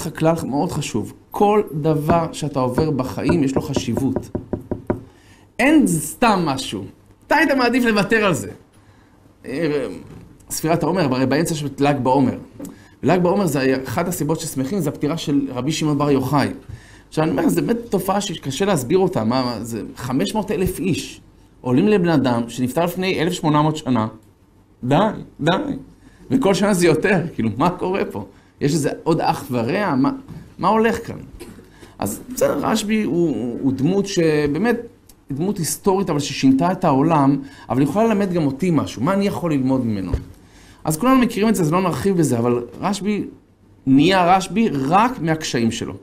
לך כלל מאוד חשוב. כל דבר שאתה עובר בחיים יש לו חשיבות. אין סתם משהו. אתה היית מעדיף לוותר על זה. ספירת העומר, הרי באמצע של ל"ג בעומר. ל"ג בעומר זה אחת הסיבות ששמחים, זה הפטירה של רבי שמעון בר יוחאי. עכשיו אני אומר, זו באמת תופעה שקשה להסביר אותה. זה 500,000 איש עולים לבן אדם שנפטר לפני 1800 שנה. די. וכל שנה זה יותר. כאילו, מה קורה פה? יש איזה עוד אח ורע? מה הולך כאן? אז בסדר, רשב"י הוא דמות שבאמת, דמות היסטורית, אבל ששינתה את העולם, אבל היא יכולה ללמד גם אותי משהו. מה אני יכול ללמוד ממנו? אז כולנו מכירים את זה, אז לא נרחיב בזה, אבל רשב"י נהיה רשב"י רק מהקשיים שלו.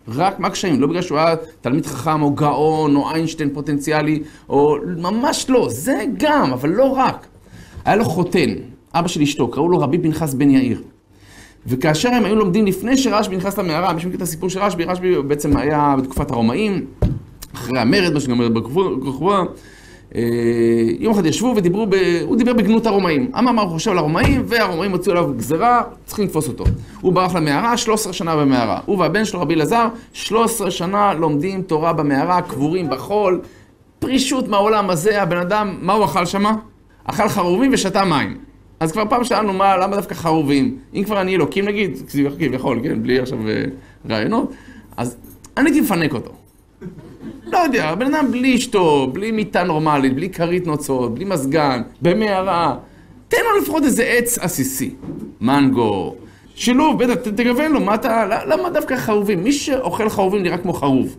רק מהקשיים, לא בגלל שהוא היה תלמיד חכם או גאון או איינשטיין פוטנציאלי, או ממש לא, זה גם, אבל לא רק. היה לו חותן, אבא של אשתו, קראו לו רבי פנחס בן יאיר. וכאשר הם היו לומדים לפני שרשב"י נכנס למערה, מי שמכיר את הסיפור של רשב"י, רשב"י בעצם היה בתקופת הרומאים, אחרי המרד, מה שגם אומר בכחובה, יום אחד ישבו ודיברו, הוא דיבר בגנות הרומאים. אמר מה הוא חושב על הרומאים, והרומאים הוציאו עליו גזרה, צריכים לתפוס אותו. הוא ברח למערה, 13 שנה במערה. הוא והבן שלו, רבי אלעזר, 13 שנה לומדים תורה במערה, קבורים בחול, פרישות מהעולם הזה, הבן אדם, מה הוא אכל שמה? אכל חרובים ושתה מים. אז כבר פעם שאלנו למה דווקא חרובים? אם כבר אני אלוקים נגיד, כביכול, כן, בלי עכשיו רעיונות, אז אני הייתי מפנק אותו. לא יודע, הבן אדם בלי אשתו, בלי מיטה נורמלית, בלי כרית נוצות, בלי מזגן, במערה. תן לו לפחות איזה עץ עסיסי. מנגו. שילוב, בטח, תגוון לו, למה דווקא חרובים? מי שאוכל חרובים נראה כמו חרוב.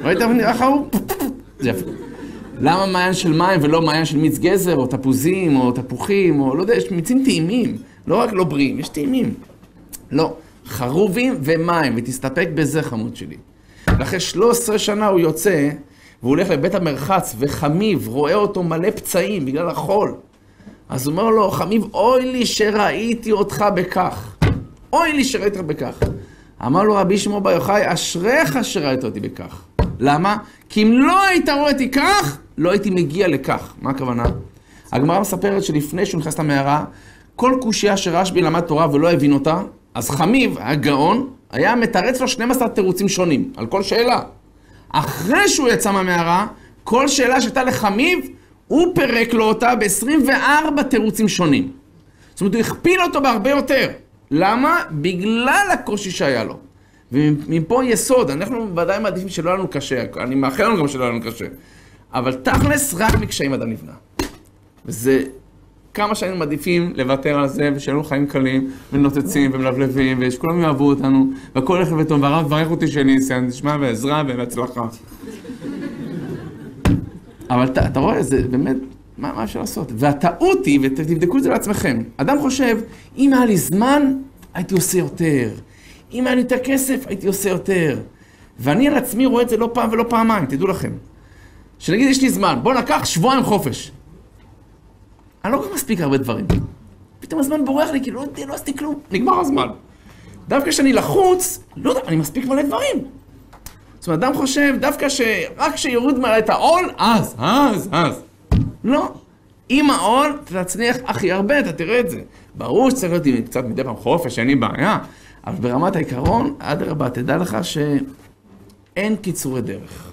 ראית איך נראה חרוב? זה יפה. למה מעיין של מים ולא מעיין של מיץ גזר, או תפוזים, או תפוחים, או לא יודע, יש מיצים טעימים. לא רק לא בריאים, יש טעימים. לא, חרובים ומים, ותסתפק בזה חמוד שלי. ואחרי 13 שנה הוא יוצא, והוא הולך לבית המרחץ, וחמיב רואה אותו מלא פצעים בגלל החול. אז הוא אומר לו, חמיב, אוי לי שראיתי אותך בכך. אוי לי שראיתי אותך בכך. אמר לו רבי שמעון בר יוחאי, אשריך שראית אותי בכך. למה? כי אם לא היית רואה אותי כך, לא הייתי מגיע לכך. מה הכוונה? הגמרא מספרת שלפני שהוא נכנס למערה, כל קושיה שרשב"י למד תורה ולא הבין אותה, אז חמיב, הגאון, היה מתרץ לו 12 תירוצים שונים, על כל שאלה. אחרי שהוא יצא מהמערה, כל שאלה שהייתה לחמיב, הוא פרק לו אותה ב-24 תירוצים שונים. זאת אומרת, הוא הכפיל אותו בהרבה יותר. למה? בגלל הקושי שהיה לו. ומפה יסוד, אנחנו ודאי מעדיפים שלא היה לנו קשה, אני מאחל לנו גם שלא היה לנו קשה. אבל תכלס רק מקשיים אדם נבנה. וזה כמה שהיינו מעדיפים לוותר על זה, ושיהיה לנו חיים קלים, ונוצצים, ומלבלבים, ושכולם יאהבו אותנו, והכל הולך וטוב, והרב ברך אותי שאני אשמע בעזרה ובהצלחה. אבל אתה רואה, זה באמת, מה אפשר לעשות? והטעות היא, ותבדקו את זה לעצמכם, אדם חושב, אם היה לי זמן, הייתי עושה יותר. אם היה לי את הכסף, הייתי עושה יותר. ואני על עצמי רואה את זה לא פעם ולא פעמיים, תדעו לכם. שנגיד, יש לי זמן, בוא נקח שבועיים חופש. אני לא כל כך מספיק הרבה דברים. פתאום הזמן בורח לי, כי לא עשיתי כלום, נגמר הזמן. דווקא כשאני לחוץ, לא יודע, אני מספיק מלא דברים. זאת אומרת, אדם חושב, דווקא רק כשיוריד מעלה את העול, אז. לא. עם העול, אתה תצליח הכי הרבה, אתה תראה את זה. ברור שצריך להיות עם קצת מדי פעם חופש, אין לי בעיה. אבל ברמת העיקרון, אדרבה, תדע לך שאין קיצורי דרך.